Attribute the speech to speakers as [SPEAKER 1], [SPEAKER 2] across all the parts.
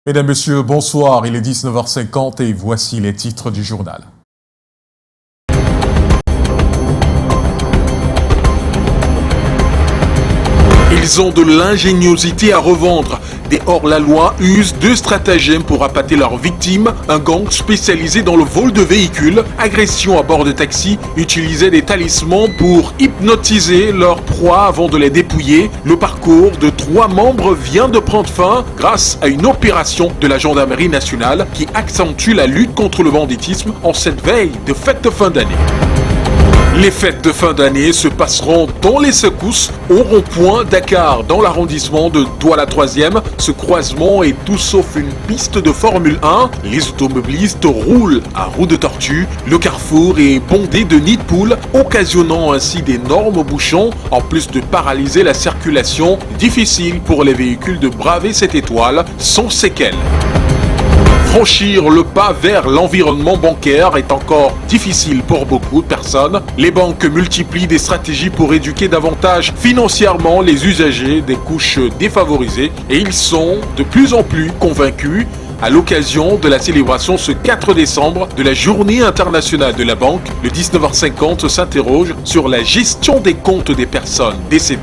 [SPEAKER 1] Mesdames, Messieurs, bonsoir. Il est 19h50 et voici les titres du journal.
[SPEAKER 2] Ils ont de l'ingéniosité à revendre. Des hors-la-loi usent de stratagèmes pour appâter leurs victimes. Un gang spécialisé dans le vol de véhicules, agression à bord de taxi, utilisait des talismans pour hypnotiser leurs proies avant de les dépouiller. Le parcours de 3 membres vient de prendre fin grâce à une opération de la gendarmerie nationale qui accentue la lutte contre le banditisme en cette veille de fête de fin d'année. Les fêtes de fin d'année se passeront dans les secousses au rond-point Dakar, dans l'arrondissement de Douala-3e. Ce croisement est tout sauf une piste de Formule 1. Les automobilistes roulent à roues de tortue. Le carrefour est bondé de nids de poules, occasionnant ainsi d'énormes bouchons, en plus de paralyser la circulation. Difficile pour les véhicules de braver cette étoile sans séquelles. Franchir le pas vers l'environnement bancaire est encore difficile pour beaucoup de personnes. Les banques multiplient des stratégies pour éduquer davantage financièrement les usagers des couches défavorisées et ils sont de plus en plus convaincus. À l'occasion de la célébration ce 4 décembre de la Journée internationale de la banque, le 19h50 s'interroge sur la gestion des comptes des personnes décédées.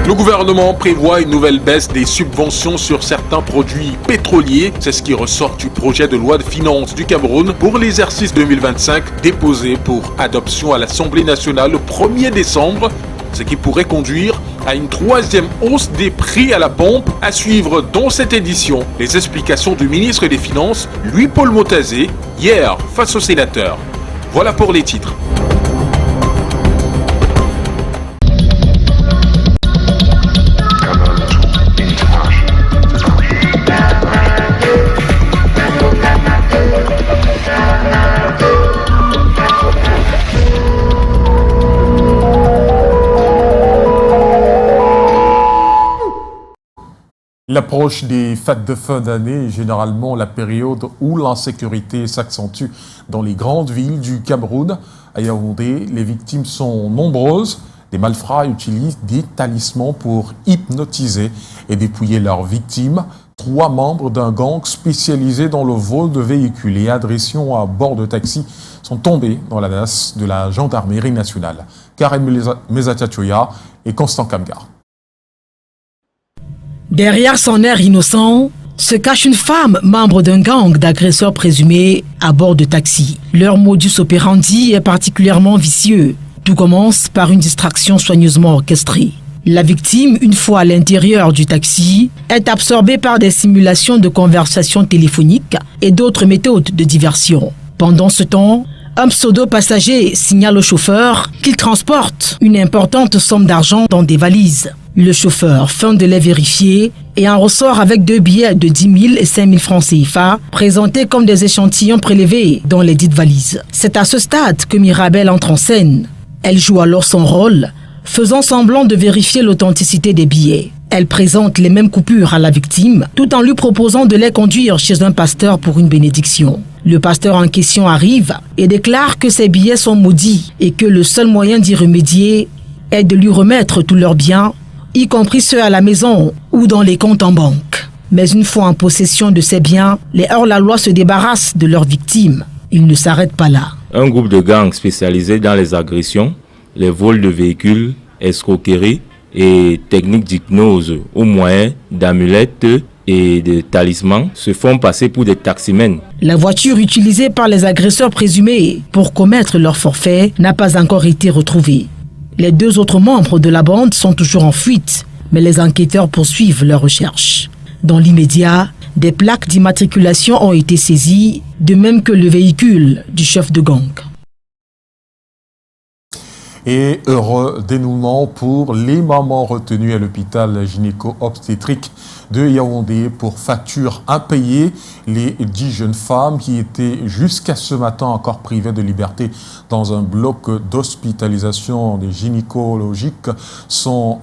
[SPEAKER 2] Le gouvernement prévoit une nouvelle baisse des subventions sur certains produits pétroliers. C'est ce qui ressort du projet de loi de finances du Cameroun pour l'exercice 2025 déposé pour adoption à l'Assemblée nationale le 1er décembre. Ce qui pourrait conduire à une 3e hausse des prix à la pompe. À suivre dans cette édition les explications du ministre des Finances, Louis-Paul Motazé, hier face aux sénateurs. Voilà pour les titres.
[SPEAKER 1] L'approche des fêtes de fin d'année est généralement la période où l'insécurité s'accentue dans les grandes villes du Cameroun. À Yaoundé, les victimes sont nombreuses. Les malfrats utilisent des talismans pour hypnotiser et dépouiller leurs victimes. 3 membres d'un gang spécialisé dans le vol de véhicules et agressions à bord de taxis sont tombés dans la nasse de la gendarmerie nationale. Karen Mezatiachoya et Constant Kamgar.
[SPEAKER 3] Derrière son air innocent se cache une femme membre d'un gang d'agresseurs présumés à bord de taxi. Leur modus operandi est particulièrement vicieux. Tout commence par une distraction soigneusement orchestrée. La victime, une fois à l'intérieur du taxi, est absorbée par des simulations de conversations téléphoniques et d'autres méthodes de diversion. Pendant ce temps, un pseudo-passager signale au chauffeur qu'il transporte une importante somme d'argent dans des valises. Le chauffeur feint de les vérifier et en ressort avec 2 billets de 10 000 et 5 000 francs CFA présentés comme des échantillons prélevés dans les dites valises. C'est à ce stade que Mirabel entre en scène. Elle joue alors son rôle, faisant semblant de vérifier l'authenticité des billets. Elle présente les mêmes coupures à la victime tout en lui proposant de les conduire chez un pasteur pour une bénédiction. Le pasteur en question arrive et déclare que ces billets sont maudits et que le seul moyen d'y remédier est de lui remettre tous leurs biens, y compris ceux à la maison ou dans les comptes en banque. Mais une fois en possession de ces biens, les hors-la-loi se débarrassent de leurs victimes. Ils ne s'arrêtent pas là.
[SPEAKER 4] Un groupe de gangs spécialisé dans les agressions, les vols de véhicules, escroqueries et techniques d'hypnose au moyen d'amulettes et de talismans se font passer pour des taximens.
[SPEAKER 3] La voiture utilisée par les agresseurs présumés pour commettre leur forfait n'a pas encore été retrouvée. Les 2 autres membres de la bande sont toujours en fuite, mais les enquêteurs poursuivent leurs recherches. Dans l'immédiat, des plaques d'immatriculation ont été saisies, de même que le véhicule du chef de gang.
[SPEAKER 1] Et heureux dénouement pour les mamans retenues à l'hôpital gynéco-obstétrique de Yaoundé pour facture impayée. Les 10 jeunes femmes qui étaient jusqu'à ce matin encore privées de liberté dans un bloc d'hospitalisation des gynécologiques sont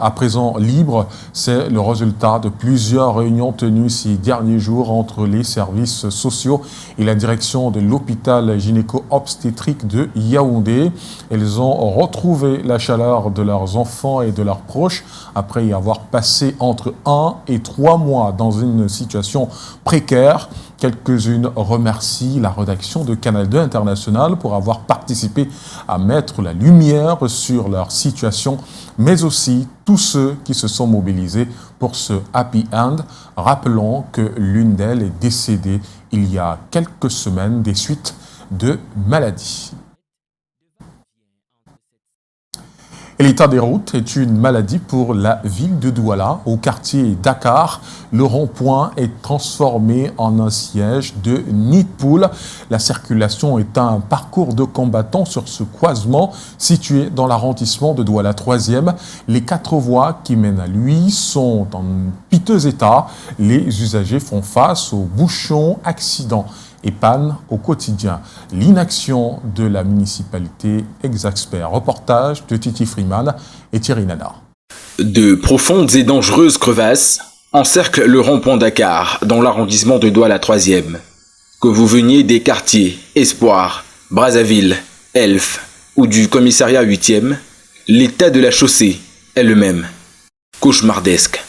[SPEAKER 1] à présent libres. C'est le résultat de plusieurs réunions tenues ces derniers jours entre les services sociaux et la direction de l'hôpital gynéco-obstétrique de Yaoundé. Elles ont souhaitant retrouver la chaleur de leurs enfants et de leurs proches après y avoir passé entre 1 et 3 mois dans une situation précaire. Quelques-unes remercient la rédaction de Canal 2 International pour avoir participé à mettre la lumière sur leur situation, mais aussi tous ceux qui se sont mobilisés pour ce happy end. Rappelons que l'une d'elles est décédée il y a quelques semaines des suites de maladie. Et l'état des routes est une maladie pour la ville de Douala. Au quartier Dakar, le rond-point est transformé en un siège de nid de poule. La circulation est un parcours de combattants sur ce croisement situé dans l'arrondissement de Douala 3e. Les 4 voies qui mènent à lui sont en piteux état. Les usagers font face aux bouchons, accidents et panne au quotidien. L'inaction de la municipalité exaspère. Reportage de Titi Freeman et Thierry Nana.
[SPEAKER 5] De profondes et dangereuses crevasses encerclent le rond-point Dakar dans l'arrondissement de Douala 3e. Que vous veniez des quartiers Espoir, Brazzaville, Elf ou du commissariat 8e, l'état de la chaussée est le même. Cauchemardesque.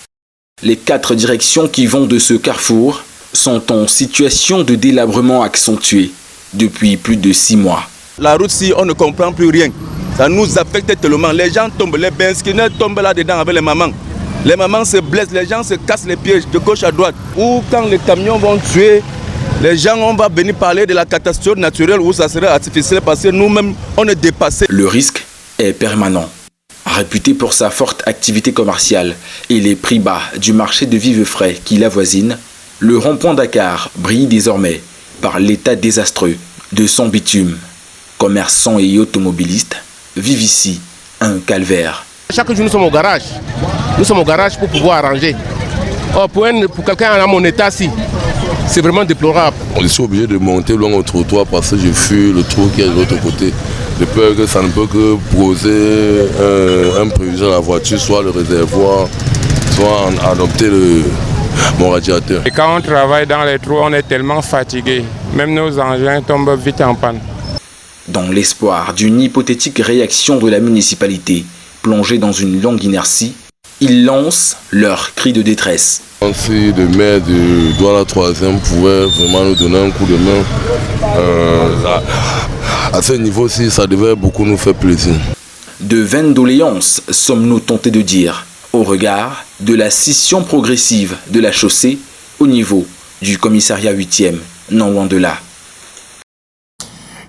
[SPEAKER 5] Les 4 directions qui vont de ce carrefour sont en situation de délabrement accentué depuis plus de 6 mois.
[SPEAKER 6] La route, si on ne comprend plus rien, ça nous affecte tellement. Les gens tombent, les benskins tombent là-dedans avec les mamans. Les mamans se blessent, les gens se cassent les pieds de gauche à droite. Ou quand les camions vont tuer, les gens, on va venir parler de la catastrophe naturelle où ça serait artificiel parce que nous-mêmes, on est dépassés.
[SPEAKER 5] Le risque est permanent. Réputé pour sa forte activité commerciale et les prix bas du marché de vivres frais qui l'avoisine, le rond-point Dakar brille désormais par l'état désastreux de son bitume. Commerçants et automobilistes vivent ici un calvaire.
[SPEAKER 7] Chaque jour, nous sommes au garage. Nous sommes au garage pour pouvoir arranger. Oh, pour quelqu'un à mon état, si, c'est vraiment déplorable.
[SPEAKER 8] Je suis obligé de monter loin au trottoir parce que je fuis le trou qui est de l'autre côté. De peur que ça ne peut que poser un préjudice à la voiture, soit le réservoir, soit adopter mon radiateur.
[SPEAKER 9] Et quand on travaille dans les trous, on est tellement fatigué. Même nos engins tombent vite en panne.
[SPEAKER 5] Dans l'espoir d'une hypothétique réaction de la municipalité, plongée dans une longue inertie, ils lancent leur cri de détresse.
[SPEAKER 8] Si le maire de Douala 3e pouvait vraiment nous donner un coup de main, à ce niveau-ci, ça devait beaucoup nous faire plaisir.
[SPEAKER 5] De vaines doléances, sommes-nous tentés de dire, au regard de la scission progressive de la chaussée au niveau du commissariat 8e, non loin de là.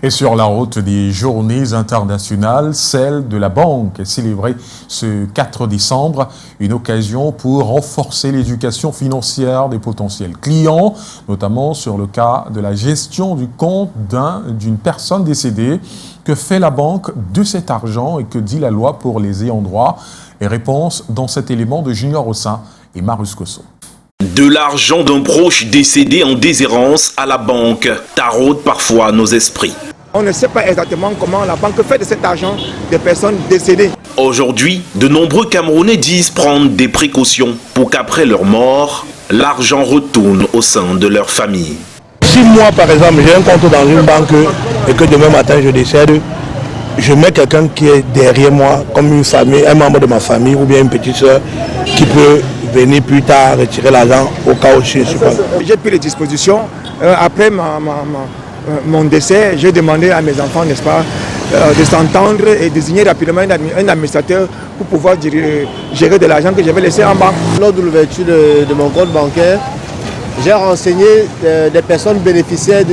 [SPEAKER 1] Et sur la route des journées internationales, celle de la banque est célébrée ce 4 décembre, une occasion pour renforcer l'éducation financière des potentiels clients, notamment sur le cas de la gestion du compte d'une personne décédée. Que fait la banque de cet argent et que dit la loi pour les ayants droit? Et réponse dans cet élément de Junior Ossin et Marus Kosso.
[SPEAKER 10] De l'argent d'un proche décédé en déshérence à la banque taraude parfois nos esprits.
[SPEAKER 11] On ne sait pas exactement comment la banque fait de cet argent des personnes décédées.
[SPEAKER 10] Aujourd'hui, de nombreux Camerounais disent prendre des précautions pour qu'après leur mort, l'argent retourne au sein de leur famille.
[SPEAKER 12] Si moi, par exemple, j'ai un compte dans une banque et que demain matin je décède, je mets quelqu'un qui est derrière moi, comme une famille, un membre de ma famille ou bien une petite soeur qui peut venir plus tard retirer l'argent au cas où je ne suis pas.
[SPEAKER 11] J'ai pris les dispositions. Après mon décès, j'ai demandé à mes enfants, n'est-ce pas, de s'entendre et désigner rapidement un administrateur pour pouvoir gérer de l'argent que j'avais laissé en banque.
[SPEAKER 13] Lors de l'ouverture de mon compte bancaire, j'ai renseigné des personnes bénéficiaires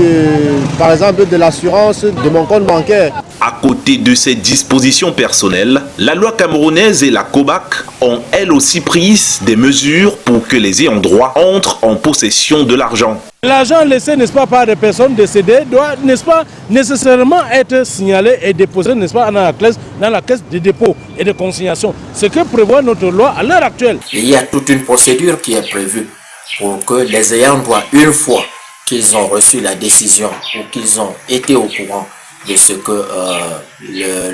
[SPEAKER 13] par exemple de l'assurance de mon compte bancaire.
[SPEAKER 10] À côté de ces dispositions personnelles, la loi camerounaise et la COBAC ont elles aussi pris des mesures pour que les ayants droit entrent en possession de l'argent.
[SPEAKER 14] L'argent laissé, n'est-ce pas, par des personnes décédées doit, n'est-ce pas, nécessairement être signalé et déposé, n'est-ce pas, dans la caisse de dépôt et de consignation. Ce que prévoit notre loi à l'heure actuelle.
[SPEAKER 15] Il y a toute une procédure qui est prévue pour que les ayants droit, une fois qu'ils ont reçu la décision ou qu'ils ont été au courant de ce que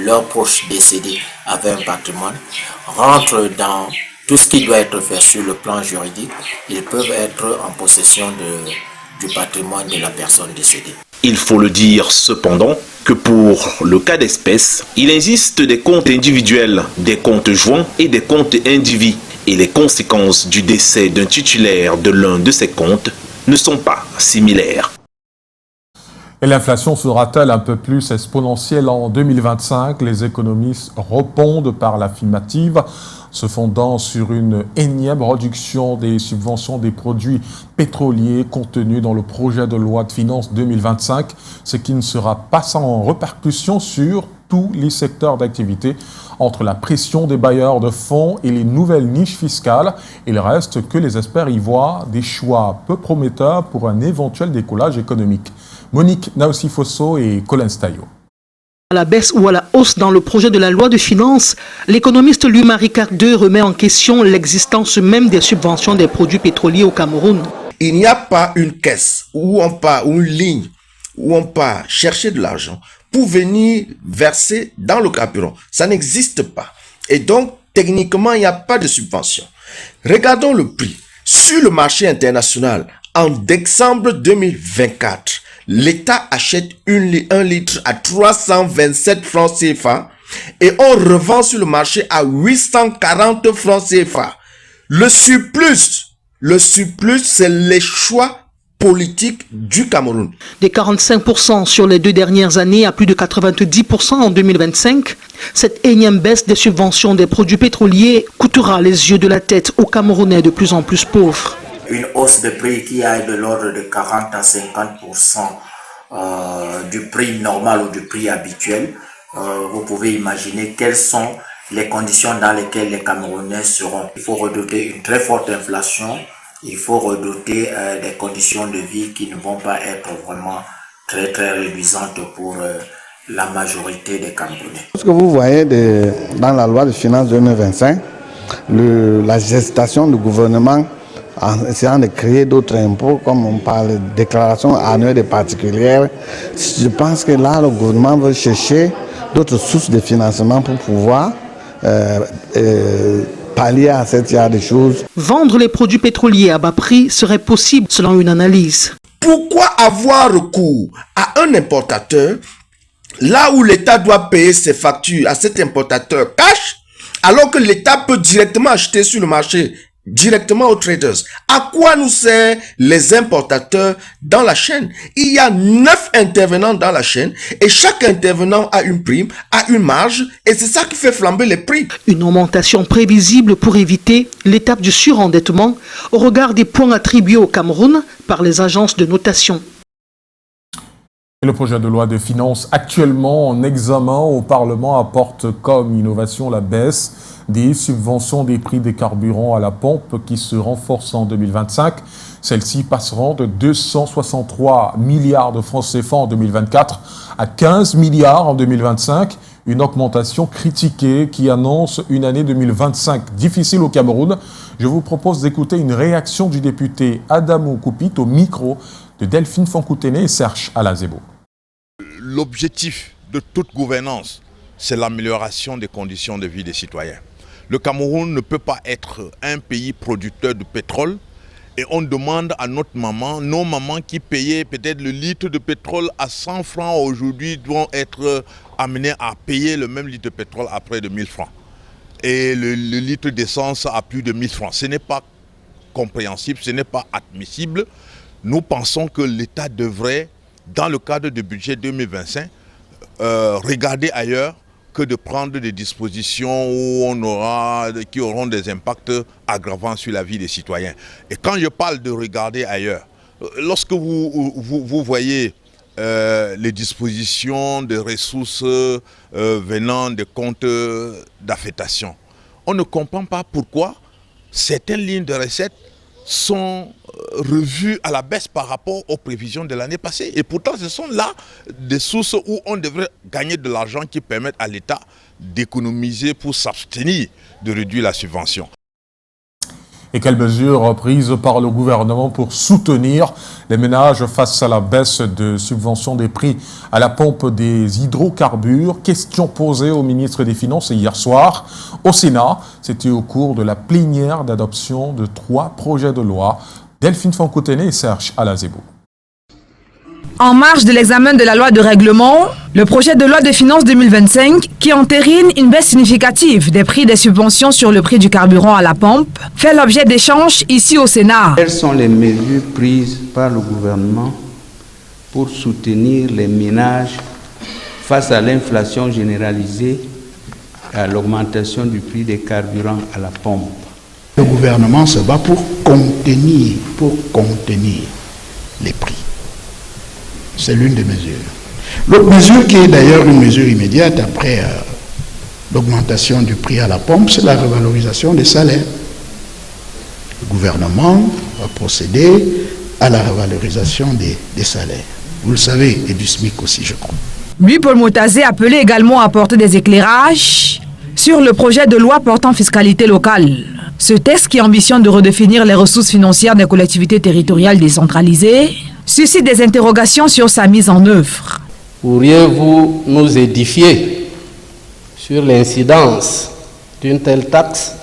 [SPEAKER 15] leur proche décédé avait un patrimoine, rentrent dans tout ce qui doit être fait sur le plan juridique. Ils peuvent être en possession du patrimoine de la personne décédée.
[SPEAKER 10] Il faut le dire cependant que pour le cas d'espèce, il existe des comptes individuels, des comptes joints et des comptes indivis. Et les conséquences du décès d'un titulaire de l'un de ces comptes ne sont pas similaires.
[SPEAKER 1] Et l'inflation sera-t-elle un peu plus exponentielle en 2025? Les économistes répondent par l'affirmative, se fondant sur une énième réduction des subventions des produits pétroliers contenus dans le projet de loi de finances 2025, ce qui ne sera pas sans répercussion sur tous les secteurs d'activité. Entre la pression des bailleurs de fonds et les nouvelles niches fiscales, il reste que les experts y voient des choix peu prometteurs pour un éventuel décollage économique. Monique Naossi-Fosso et Colin Stayo.
[SPEAKER 16] À la baisse ou à la hausse dans le projet de la loi de finances, l'économiste Louis-Marie Cardeux remet en question l'existence même des subventions des produits pétroliers au Cameroun.
[SPEAKER 17] Il n'y a pas une caisse où on part, ou une ligne où on part chercher de l'argent pour venir verser dans le carburant. Ça n'existe pas. Et donc, techniquement, il n'y a pas de subvention. Regardons le prix. Sur le marché international, en décembre 2024, l'État achète un litre à 327 francs CFA et on revend sur le marché à 840 francs CFA. Le surplus, c'est les choix politiques du Cameroun.
[SPEAKER 16] De 45% sur les 2 dernières années à plus de 90% en 2025, cette énième baisse des subventions des produits pétroliers coûtera les yeux de la tête aux Camerounais de plus en plus pauvres.
[SPEAKER 15] Une hausse de prix qui aille de l'ordre de 40 à 50% du prix normal ou du prix habituel. Vous pouvez imaginer quelles sont les conditions dans lesquelles les Camerounais seront. Il faut redouter une très forte inflation, il faut redouter des conditions de vie qui ne vont pas être vraiment très très réduisantes pour la majorité des Camerounais.
[SPEAKER 18] Ce que vous voyez dans la loi de finances 2025, la gestation du gouvernement en essayant de créer d'autres impôts, comme on parle de déclaration annuelle des particuliers, je pense que là, le gouvernement veut chercher d'autres sources de financement pour pouvoir pallier à cette genre de choses.
[SPEAKER 16] Vendre les produits pétroliers à bas prix serait possible selon une analyse.
[SPEAKER 17] Pourquoi avoir recours à un importateur là où l'État doit payer ses factures à cet importateur cash, alors que l'État peut directement acheter sur le marché directement aux traders? À quoi nous servent les importateurs dans la chaîne? Il y a 9 intervenants dans la chaîne et chaque intervenant a une prime, a une marge et c'est ça qui fait flamber les prix.
[SPEAKER 16] Une augmentation prévisible pour éviter l'étape du surendettement au regard des points attribués au Cameroun par les agences de notation.
[SPEAKER 1] Le projet de loi de finances actuellement en examen au Parlement apporte comme innovation la baisse des subventions des prix des carburants à la pompe qui se renforcent en 2025. Celles-ci passeront de 263 milliards de francs CFA en 2024 à 15 milliards en 2025. Une augmentation critiquée qui annonce une année 2025 difficile au Cameroun. Je vous propose d'écouter une réaction du député Adamou Koupit au micro de Delphine Fonkoutene et Serge Alazebo.
[SPEAKER 19] L'objectif de toute gouvernance, c'est l'amélioration des conditions de vie des citoyens. Le Cameroun ne peut pas être un pays producteur de pétrole et on demande à nos mamans qui payaient peut-être le litre de pétrole à 100 francs aujourd'hui doivent être amenés à payer le même litre de pétrole à près de 1000 francs. Et le litre d'essence à plus de 1000 francs. Ce n'est pas compréhensible, ce n'est pas admissible. Nous pensons que l'État devrait, dans le cadre du budget 2025, regarder ailleurs que de prendre des dispositions qui auront des impacts aggravants sur la vie des citoyens. Et quand je parle de regarder ailleurs, lorsque vous voyez les dispositions de ressources venant des comptes d'affectation, on ne comprend pas pourquoi certaines lignes de recettes sont revues à la baisse par rapport aux prévisions de l'année passée. Et pourtant, ce sont là des sources où on devrait gagner de l'argent qui permettent à l'État d'économiser pour s'abstenir de réduire la subvention.
[SPEAKER 1] Et quelles mesures prises par le gouvernement pour soutenir les ménages face à la baisse de subvention des prix à la pompe des hydrocarbures? Question posée au ministre des Finances hier soir au Sénat. C'était au cours de la plénière d'adoption de 3 projets de loi. Delphine Fonkoutene et Serge Alazebo.
[SPEAKER 20] En marge de l'examen de la loi de règlement, le projet de loi de finances 2025, qui entérine une baisse significative des prix des subventions sur le prix du carburant à la pompe, fait l'objet d'échanges ici au Sénat.
[SPEAKER 21] Quelles sont les mesures prises par le gouvernement pour soutenir les ménages face à l'inflation généralisée et à l'augmentation du prix des carburants à la pompe?
[SPEAKER 22] Le gouvernement se bat pour contenir les prix. C'est l'une des mesures. L'autre mesure, qui est d'ailleurs une mesure immédiate après l'augmentation du prix à la pompe, c'est la revalorisation des salaires. Le gouvernement va procéder à la revalorisation des salaires. Vous le savez, et du SMIC aussi, je crois.
[SPEAKER 20] Lui, Paul Motazé, appelé également à apporter des éclairages sur le projet de loi portant fiscalité locale. Ce texte, qui ambitionne de redéfinir les ressources financières des collectivités territoriales décentralisées, suscite des interrogations sur sa mise en œuvre.
[SPEAKER 21] Pourriez-vous nous édifier sur l'incidence d'une telle taxe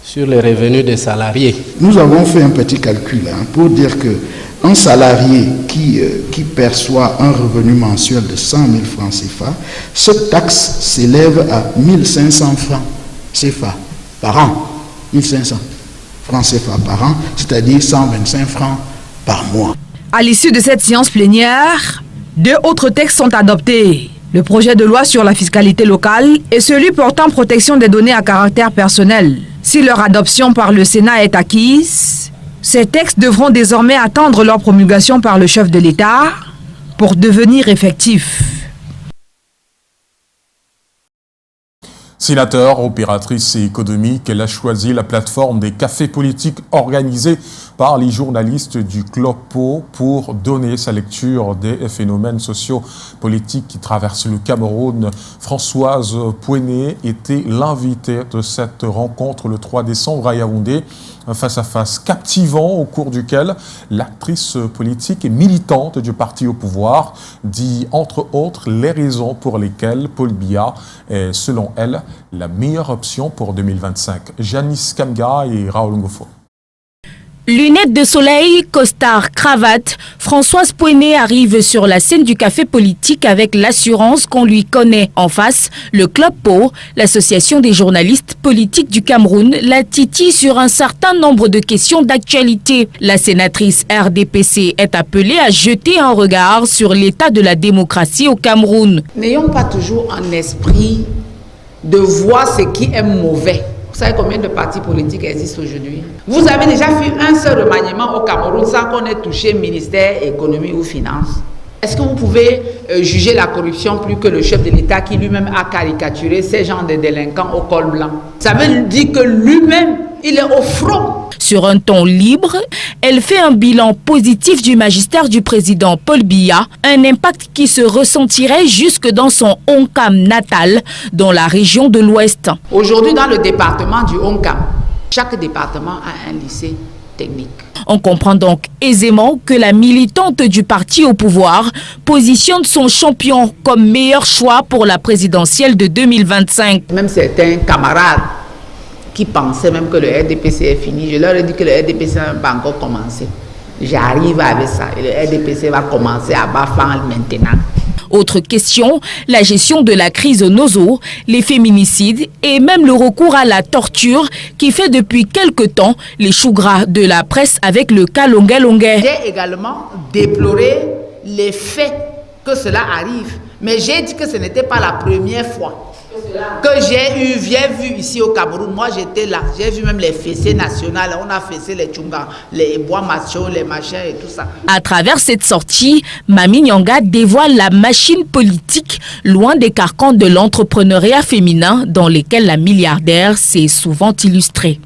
[SPEAKER 21] sur les revenus des salariés?
[SPEAKER 22] Nous avons fait un petit calcul pour dire qu'un salarié qui perçoit un revenu mensuel de 100 000 francs CFA, cette taxe s'élève à 1 500 francs CFA par an. 1 500 francs CFA par an, c'est-à-dire 125 francs par mois.
[SPEAKER 20] À l'issue de cette séance plénière, 2 autres textes sont adoptés. Le projet de loi sur la fiscalité locale et celui portant protection des données à caractère personnel. Si leur adoption par le Sénat est acquise, ces textes devront désormais attendre leur promulgation par le chef de l'État pour devenir effectifs.
[SPEAKER 1] Sénateur, opératrice économique, elle a choisi la plateforme des cafés politiques organisés par les journalistes du CLOPO pour donner sa lecture des phénomènes sociaux-politiques qui traversent le Cameroun. Françoise Pouené était l'invitée de cette rencontre le 3 décembre à Yaoundé. Un face-à-face captivant au cours duquel l'actrice politique et militante du parti au pouvoir dit entre autres les raisons pour lesquelles Paul Biya est selon elle la meilleure option pour 2025. Janice Kamga et Raoul Ngofo.
[SPEAKER 23] Lunettes de soleil, costard, cravate, Françoise Pouené arrive sur la scène du café politique avec l'assurance qu'on lui connaît. En face, le Club Po, l'association des journalistes politiques du Cameroun, la titille sur un certain nombre de questions d'actualité. La sénatrice RDPC est appelée à jeter un regard sur l'état de la démocratie au Cameroun.
[SPEAKER 24] N'ayons pas toujours en esprit de voir ce qui est mauvais. Vous savez combien de partis politiques existent aujourd'hui? Vous avez déjà fait un seul remaniement au Cameroun sans qu'on ait touché ministère économie ou finance. Est-ce que vous pouvez juger la corruption plus que le chef de l'État qui lui-même a caricaturé ces gens de délinquants au col blanc? Ça veut dire que lui-même, il est au front.
[SPEAKER 23] Sur un ton libre, elle fait un bilan positif du magistère du président Paul Biya, un impact qui se ressentirait jusque dans son Onkam natal, dans la région de l'Ouest.
[SPEAKER 24] Aujourd'hui, dans le département du Onkam, chaque département a un lycée technique.
[SPEAKER 23] On comprend donc aisément que la militante du parti au pouvoir positionne son champion comme meilleur choix pour la présidentielle de 2025.
[SPEAKER 24] Même certains camarades qui pensaient même que le RDPC est fini, je leur ai dit que le RDPC n'a pas encore commencé. J'arrive avec ça et le RDPC va commencer à battre maintenant.
[SPEAKER 23] Autre question, la gestion de la crise au Nozo, les féminicides et même le recours à la torture qui fait depuis quelque temps les choux gras de la presse avec le cas Longuet Longuet.
[SPEAKER 24] J'ai également déploré les faits que cela arrive, mais j'ai dit que ce n'était pas la première fois que j'ai vu ici au Cameroun. Moi j'étais là, j'ai vu même les fessées nationales, on a fessé les tchungas, les bois machos, les machins et tout ça.
[SPEAKER 23] À travers cette sortie, Mami Nyanga dévoile la machine politique loin des carcans de l'entrepreneuriat féminin dans lesquels la milliardaire s'est souvent illustrée.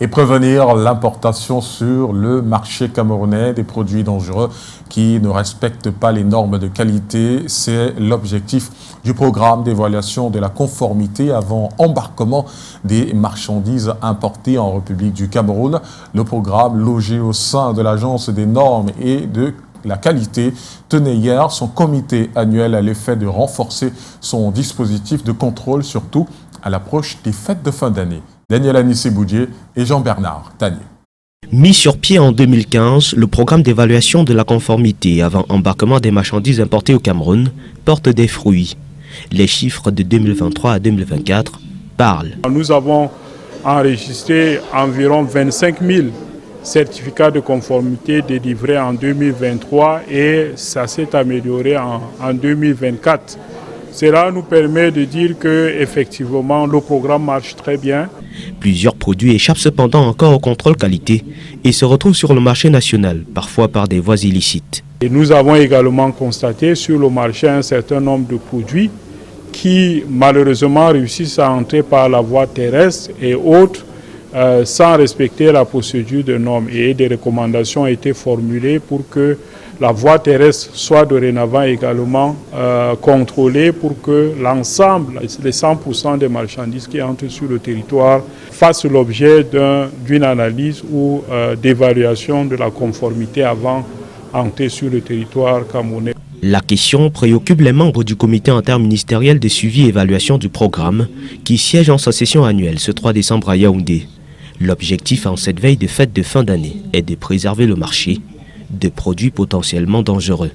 [SPEAKER 1] Et prévenir l'importation sur le marché camerounais des produits dangereux qui ne respectent pas les normes de qualité. C'est l'objectif du programme d'évaluation de la conformité avant embarquement des marchandises importées en République du Cameroun. Le programme, logé au sein de l'Agence des normes et de la qualité, tenait hier son comité annuel à l'effet de renforcer son dispositif de contrôle, surtout à l'approche des fêtes de fin d'année. Daniel Anissé-Boudier et Jean-Bernard Tanier.
[SPEAKER 2] Mis sur pied en 2015, le programme d'évaluation de la conformité avant embarquement des marchandises importées au Cameroun porte des fruits. Les chiffres de 2023 à 2024 parlent.
[SPEAKER 3] Nous avons enregistré environ 25 000 certificats de conformité délivrés en 2023 et ça s'est amélioré en 2024. Cela nous permet de dire que effectivement le programme marche très bien.
[SPEAKER 2] Plusieurs produits échappent cependant encore au contrôle qualité et se retrouvent sur le marché national, parfois par des voies illicites.
[SPEAKER 3] Et nous avons également constaté sur le marché un certain nombre de produits qui malheureusement réussissent à entrer par la voie terrestre et autres sans respecter la procédure de normes. Et des recommandations ont été formulées pour que la voie terrestre soit dorénavant également contrôlée pour que l'ensemble, les 100% des marchandises qui entrent sur le territoire fassent l'objet d'une analyse ou d'évaluation de la conformité avant d'entrer sur le territoire camerounais.
[SPEAKER 2] La question préoccupe les membres du comité interministériel de suivi et évaluation du programme qui siège en sa session annuelle ce 3 décembre à Yaoundé. L'objectif en cette veille de fête de fin d'année est de préserver le marché de produits potentiellement dangereux.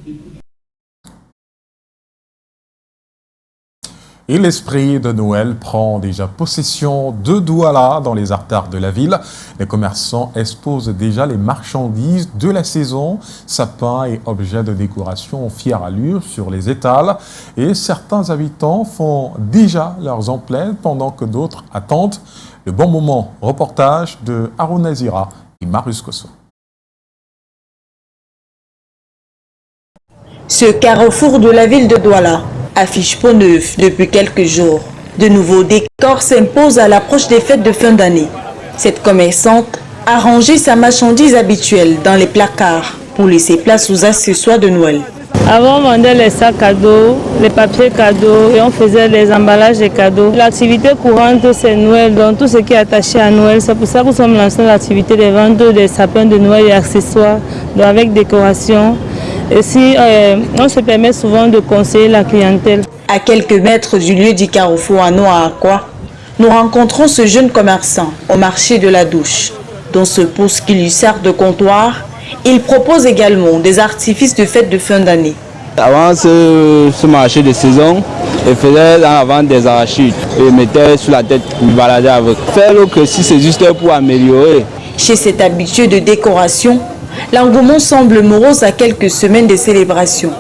[SPEAKER 1] Et l'esprit de Noël prend déjà possession de Douala dans les artères de la ville. Les commerçants exposent déjà les marchandises de la saison, sapins et objets de décoration en fière allure sur les étals. Et certains habitants font déjà leurs emplettes pendant que d'autres attendent le bon moment. Reportage de Harouna Zira et Marius Kosso.
[SPEAKER 4] Ce carrefour de la ville de Douala affiche peau neuve depuis quelques jours. De nouveaux décors s'imposent à l'approche des fêtes de fin d'année. Cette commerçante a rangé sa marchandise habituelle dans les placards pour laisser place aux accessoires de Noël.
[SPEAKER 6] Avant, on vendait les sacs cadeaux, les papiers cadeaux et on faisait les emballages de cadeaux. L'activité courante, c'est Noël, donc tout ce qui est attaché à Noël. C'est pour ça que nous sommes lancés l'activité des ventes des sapins de Noël et accessoires donc avec décoration. Et si on se permet souvent de conseiller la clientèle.
[SPEAKER 4] À quelques mètres du lieu du carrefour à Noa-Aqua, nous rencontrons ce jeune commerçant au marché de la douche. Dans ce poste qui lui sert de comptoir, il propose également des artifices de fête de fin d'année.
[SPEAKER 25] Avant ce marché de saison, il faisait dans la vente des arachides et mettait sur la tête, il baladait avec. Faire que si c'est juste pour améliorer.
[SPEAKER 4] Chez cet habitué de décoration, l'engouement semble morose à quelques semaines de célébration.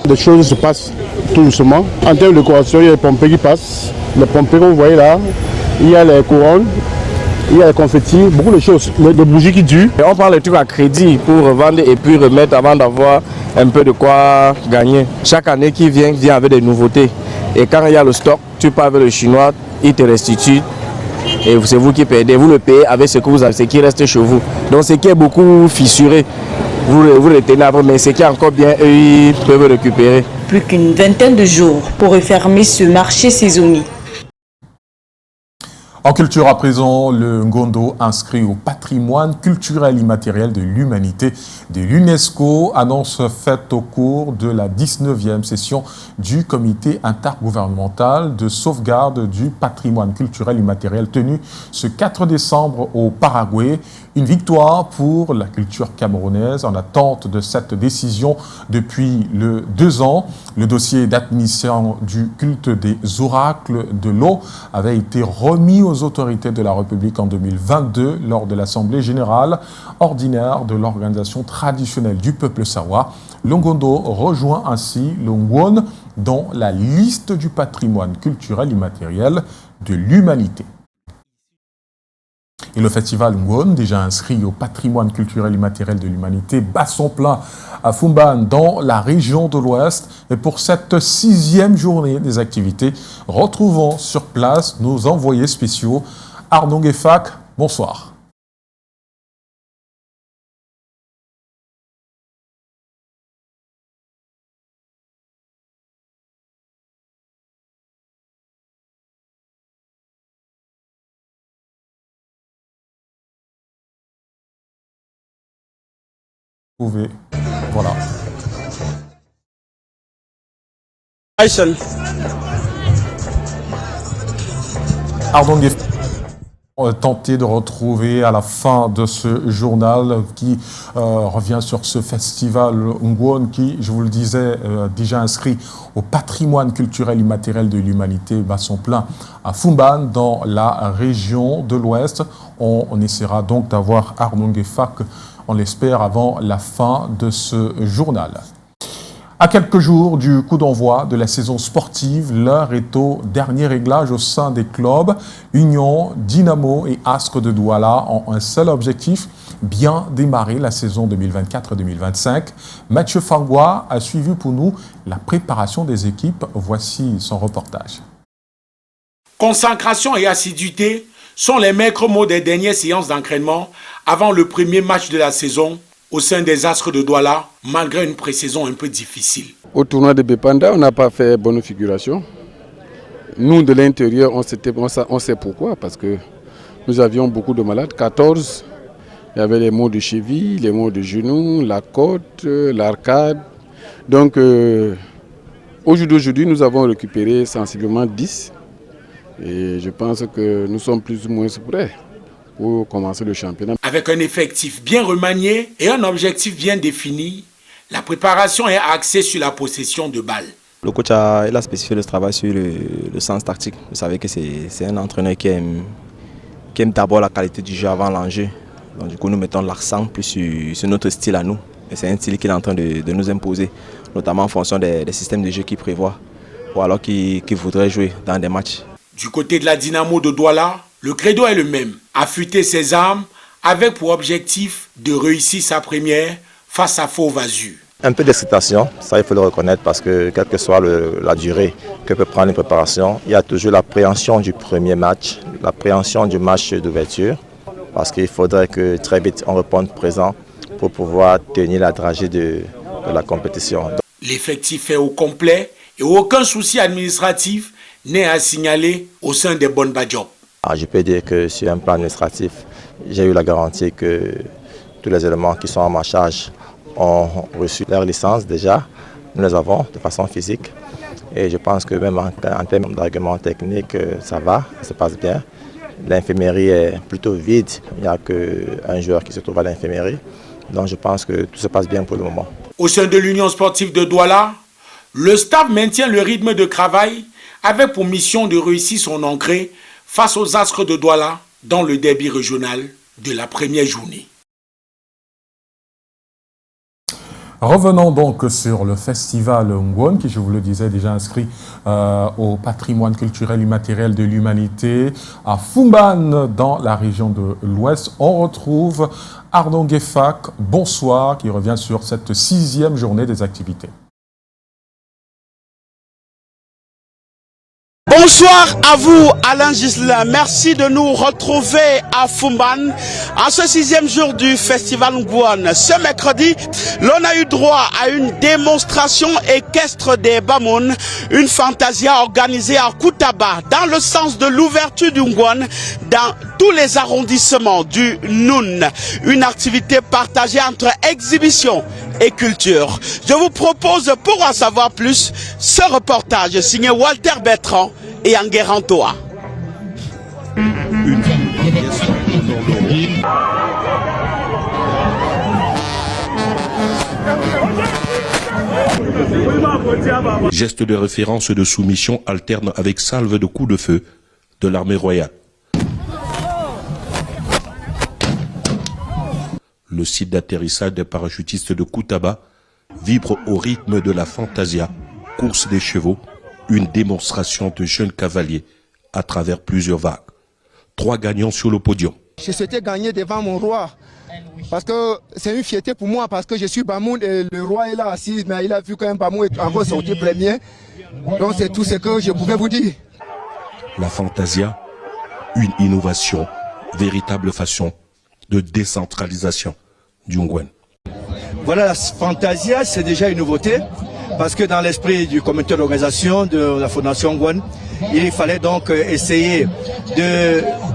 [SPEAKER 26] Des choses se passent tout doucement. En termes de décoration, il y a les pompiers qui passent. Les pompiers que vous voyez là, il y a les couronnes, il y a les confettis, beaucoup de choses, des bougies qui durent.
[SPEAKER 25] Et on prend les trucs à crédit pour revendre et puis remettre avant d'avoir un peu de quoi gagner. Chaque année qui vient avec des nouveautés. Et quand il y a le stock, tu pars avec le chinois, il te restitue. Et c'est vous qui payez. Vous le payez avec ce que vous avez, ce qui reste chez vous. Donc ce qui est beaucoup fissuré, vous le tenez après, mais ce qui est encore bien, eux, ils peuvent récupérer.
[SPEAKER 4] Plus qu'une vingtaine de jours pour refermer ce marché saisonnier.
[SPEAKER 1] En culture à présent, le Ngondo inscrit au patrimoine culturel immatériel de l'humanité de l'UNESCO, annonce faite au cours de la 19e session du comité intergouvernemental de sauvegarde du patrimoine culturel immatériel tenu ce 4 décembre au Paraguay. Une victoire pour la culture camerounaise en attente de cette décision depuis 2 ans. Le dossier d'admission du culte des oracles de l'eau avait été remis aux autorités de la République en 2022 lors de l'Assemblée générale ordinaire de l'organisation traditionnelle du peuple Sawa. Le Ngondo rejoint ainsi le Ngwon dans la liste du patrimoine culturel immatériel de l'humanité. Et le festival Ngwon, déjà inscrit au patrimoine culturel immatériel de l'humanité, bat son plein à Fumban, dans la région de l'Ouest. Et pour cette 6e journée des activités, retrouvons sur place nos envoyés spéciaux. Arnaud Guefak, bonsoir. Voilà. Pardon, Tenter de retrouver à la fin de ce journal qui revient sur ce festival Ngwon qui, je vous le disais, déjà inscrit au patrimoine culturel immatériel de l'humanité, bat son plein à Fumban dans la région de l'Ouest. On essaiera donc d'avoir Arnaud Ngefak, on l'espère, avant la fin de ce journal. À quelques jours du coup d'envoi de la saison sportive, l'heure est au dernier réglage au sein des clubs. Union, Dynamo et Ascre de Douala ont un seul objectif, bien démarrer la saison 2024-2025. Mathieu Fangwa a suivi pour nous la préparation des équipes. Voici son reportage.
[SPEAKER 5] Consécration et assiduité sont les maîtres mots des dernières séances d'entraînement avant le premier match de la saison au sein des Ascres de Douala, malgré une pré-saison un peu difficile.
[SPEAKER 7] Au tournoi de Bepanda, on n'a pas fait bonne figuration. Nous, de l'intérieur, on sait pourquoi, parce que nous avions beaucoup de malades, 14. Il y avait les maux de cheville, les maux de genoux, la côte, l'arcade. Donc, au jour d'aujourd'hui, nous avons récupéré sensiblement 10. Et je pense que nous sommes plus ou moins prêts pour commencer le championnat.
[SPEAKER 5] Avec un effectif bien remanié et un objectif bien défini, la préparation est axée sur la possession de balles.
[SPEAKER 8] Le coach a spécifié le travail sur le sens tactique. Vous savez que c'est un entraîneur qui aime d'abord la qualité du jeu avant l'enjeu. Donc du coup, nous mettons l'accent plus sur notre style à nous. Et c'est un style qu'il est en train de nous imposer, notamment en fonction des systèmes de jeu qu'il prévoit ou alors qu'il voudrait jouer dans des matchs.
[SPEAKER 5] Du côté de la Dynamo de Douala, le credo est le même, affûter ses armes avec pour objectif de réussir sa première face à Faux Vasu.
[SPEAKER 9] Un peu d'excitation, ça il faut le reconnaître parce que quelle que soit la durée que peut prendre une préparation, il y a toujours l'appréhension du premier match, l'appréhension du match d'ouverture parce qu'il faudrait que très vite on réponde présent pour pouvoir tenir la dragée de la compétition.
[SPEAKER 5] L'effectif est au complet et aucun souci administratif n'est à signaler au sein des Bonnes Badjop.
[SPEAKER 9] Je peux dire que sur un plan administratif, j'ai eu la garantie que tous les éléments qui sont à ma charge ont reçu leur licence déjà. Nous les avons de façon physique et je pense que même en termes d'arguments techniques, ça va, ça se passe bien. L'infirmerie est plutôt vide, il n'y a qu'un joueur qui se trouve à l'infirmerie. Donc je pense que tout se passe bien pour le moment.
[SPEAKER 5] Au sein de l'Union sportive de Douala, le staff maintient le rythme de travail avec pour mission de réussir son entrée face aux Ascres de Douala dans le derby régional de la première journée.
[SPEAKER 1] Revenons donc sur le festival Ngwon, qui, je vous le disais, déjà inscrit au patrimoine culturel immatériel de l'humanité. À Fumban, dans la région de l'Ouest, on retrouve Arnaud Ngefak, bonsoir, qui revient sur cette 6e journée des activités.
[SPEAKER 11] Bonsoir à vous, Alain Gislain. Merci de nous retrouver à Fumban en ce 6e jour du festival Ngwon. Ce mercredi, l'on a eu droit à une démonstration équestre des Bamoun, une fantasia organisée à Koutaba dans le sens de l'ouverture du Ngwon dans tous les arrondissements du Noun. Une activité partagée entre exhibition et culture. Je vous propose, pour en savoir plus, ce reportage signé Walter Bertrand et Anguerantoa.
[SPEAKER 12] Geste de référence de soumission alterne avec salve de coups de feu de l'armée royale. Le site d'atterrissage des parachutistes de Koutaba vibre au rythme de la fantasia, course des chevaux, une démonstration de jeunes cavaliers à travers plusieurs vagues. 3 gagnants sur le podium.
[SPEAKER 27] Je souhaitais gagner devant mon roi, parce que c'est une fierté pour moi, parce que je suis Bamoun et le roi est là assis, mais il a vu quand même Bamoun est encore sorti premier. Donc c'est tout ce que je pouvais vous dire.
[SPEAKER 12] La fantasia, une innovation, véritable façon de décentralisation du Ngwon.
[SPEAKER 28] Voilà, la fantasia, c'est déjà une nouveauté, parce que dans l'esprit du comité d'organisation de la Fondation Ngwon, il fallait donc essayer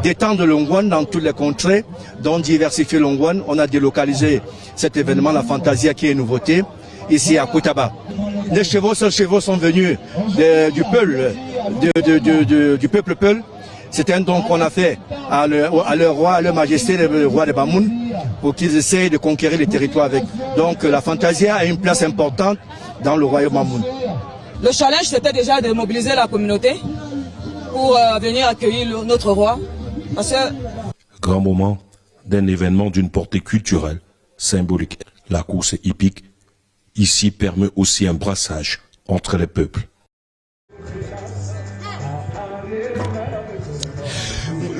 [SPEAKER 28] d'étendre le Ngwon dans toutes les contrées, donc diversifier le Ngwon. On a délocalisé cet événement, la fantasia, qui est une nouveauté, ici à Koutaba. Les chevaux sont venus du peuple Peul. C'est un don qu'on a fait à leur roi, à leur majesté, le roi de Bamoun, pour qu'ils essayent de conquérir les territoires avec. Donc la Fantasia a une place importante dans le royaume Bamoun.
[SPEAKER 10] Le challenge, c'était déjà de mobiliser la communauté pour venir accueillir notre roi. Parce que...
[SPEAKER 12] Grand moment d'un événement d'une portée culturelle, symbolique. La course hippique, ici, permet aussi un brassage entre les peuples.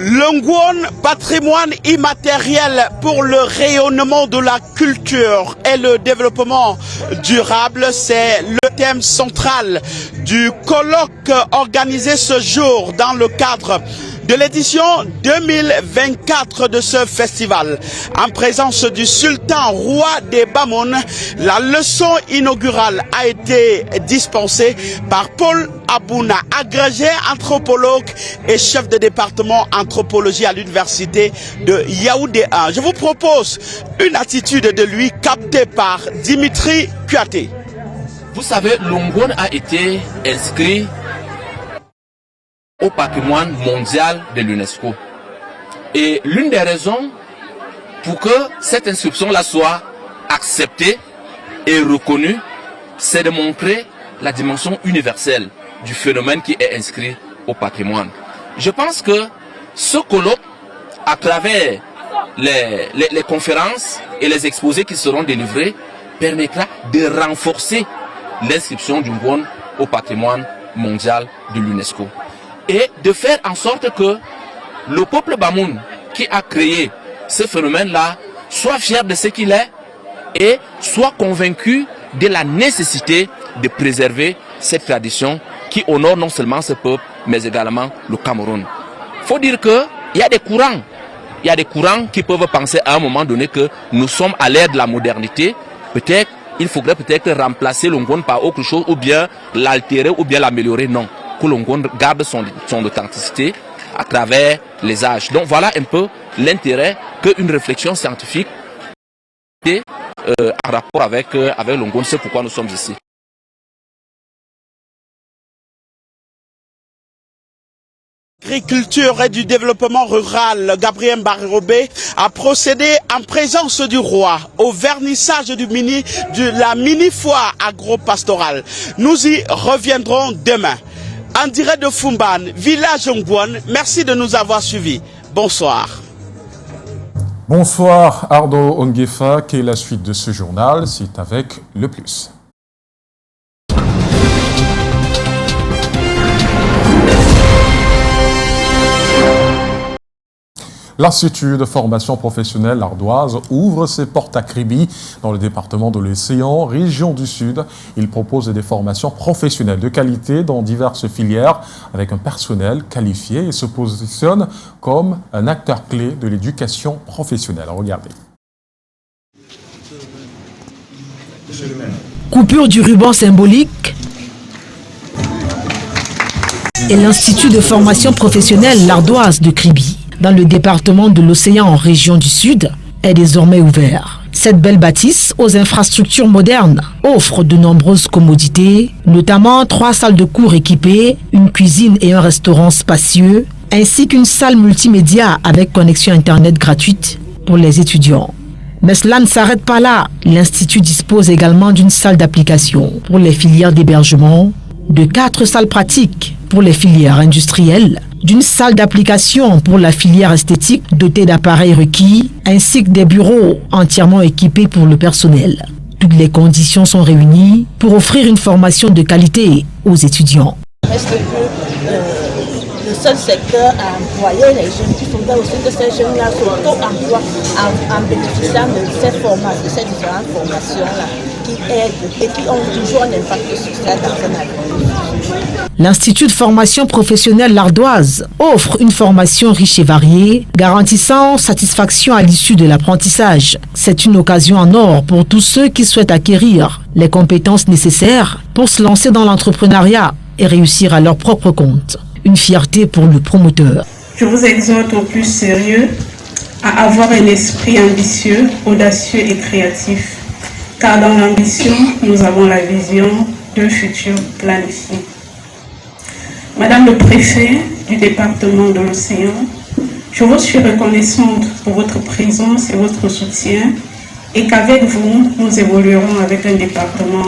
[SPEAKER 11] Le Ngwon, patrimoine immatériel pour le rayonnement de la culture et le développement durable, c'est le thème central du colloque organisé ce jour dans le cadre de l'édition 2024 de ce festival. En présence du sultan roi des Bamoun, la leçon inaugurale a été dispensée par Paul Abouna, agrégé anthropologue et chef de département anthropologie à l'université de Yaoundé 1. Je vous propose une attitude de lui captée par Dimitri Kuaté.
[SPEAKER 13] Vous savez, le Ngwon a été inscrit au patrimoine mondial de l'UNESCO. Et l'une des raisons pour que cette inscription-là soit acceptée et reconnue, c'est de montrer la dimension universelle du phénomène qui est inscrit au patrimoine. Je pense que ce colloque, à travers les conférences et les exposés qui seront délivrés, permettra de renforcer l'inscription du Ngwon au patrimoine mondial de l'UNESCO. Et de faire en sorte que le peuple Bamoun qui a créé ce phénomène-là soit fier de ce qu'il est et soit convaincu de la nécessité de préserver cette tradition qui honore non seulement ce peuple, mais également le Cameroun. Il faut dire qu'il y a des courants. Il y a des courants qui peuvent penser à un moment donné que nous sommes à l'ère de la modernité. Peut-être, il faudrait peut-être remplacer le Ngwon par autre chose, ou bien l'altérer, ou bien l'améliorer. Non. Que le Ngwon garde son authenticité à travers les âges. Donc voilà un peu l'intérêt qu'une réflexion scientifique ait en rapport avec le Ngwon. C'est pourquoi nous sommes ici.
[SPEAKER 11] Agriculture et du développement rural, Gabriel Barrobé a procédé en présence du roi au vernissage de la mini-foire agro-pastorale. Nous y reviendrons demain. En direct de Fumban, village Ngwon, merci de nous avoir suivis. Bonsoir.
[SPEAKER 1] Bonsoir Ardo Ongefa, qui est la suite de ce journal, c'est avec le plus. L'Institut de formation professionnelle ardoise ouvre ses portes à Kribi, dans le département de l'Océan, région du Sud. Il propose des formations professionnelles de qualité dans diverses filières, avec un personnel qualifié et se positionne comme un acteur clé de l'éducation professionnelle. Regardez.
[SPEAKER 20] Coupure du ruban symbolique et l'Institut de formation professionnelle l'ardoise de Kribi, dans le département de l'Océan en région du Sud, est désormais ouvert. Cette belle bâtisse aux infrastructures modernes offre de nombreuses commodités, notamment 3 salles de cours équipées, une cuisine et un restaurant spacieux, ainsi qu'une salle multimédia avec connexion Internet gratuite pour les étudiants. Mais cela ne s'arrête pas là. L'Institut dispose également d'une salle d'application pour les filières d'hébergement, de 4 salles pratiques pour les filières industrielles, d'une salle d'application pour la filière esthétique dotée d'appareils requis, ainsi que des bureaux entièrement équipés pour le personnel. Toutes les conditions sont réunies pour offrir une formation de qualité aux étudiants.
[SPEAKER 14] Est-ce que le seul secteur à employer les jeunes, il faudrait aussi que ces jeunes-là s'auto-emploient en bénéficiant de ces formations, de ces différentes formations-là qui aident et qui ont toujours un impact social dans un avenir.
[SPEAKER 20] L'Institut de formation professionnelle l'ardoise offre une formation riche et variée, garantissant satisfaction à l'issue de l'apprentissage. C'est une occasion en or pour tous ceux qui souhaitent acquérir les compétences nécessaires pour se lancer dans l'entrepreneuriat et réussir à leur propre compte. Une fierté pour le promoteur.
[SPEAKER 15] Je vous exhorte au plus sérieux à avoir un esprit ambitieux, audacieux et créatif. Car dans l'ambition, nous avons la vision d'un futur planifié. Madame le préfet du département de l'océan. Je vous suis reconnaissante pour votre présence et votre soutien et qu'avec vous, nous évoluerons avec un département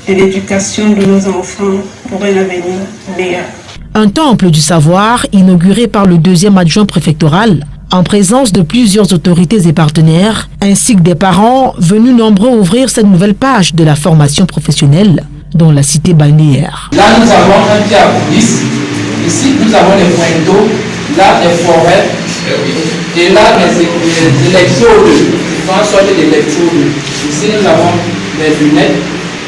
[SPEAKER 15] de l'éducation de nos enfants pour un avenir meilleur.
[SPEAKER 20] Un temple du savoir inauguré par le deuxième adjoint préfectoral en présence de plusieurs autorités et partenaires, ainsi que des parents venus nombreux ouvrir cette nouvelle page de la formation professionnelle dans la cité balnéaire.
[SPEAKER 16] Là, nous avons un pied à police. Ici, nous avons les points d'eau, là, des forêts, et là, des électrodes, différentes sortes d'électrodes. Ici, nous avons les lunettes,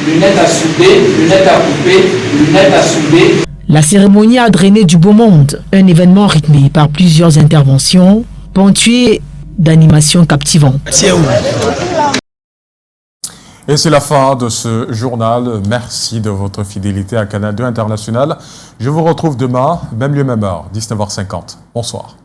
[SPEAKER 16] lunettes à souder, lunettes à couper, lunettes à souder.
[SPEAKER 20] La cérémonie a drainé du beau monde, un événement rythmé par plusieurs interventions, ponctué d'animations captivantes.
[SPEAKER 1] Et c'est la fin de ce journal. Merci de votre fidélité à Canal 2 International. Je vous retrouve demain, même lieu, même heure, 19h50. Bonsoir.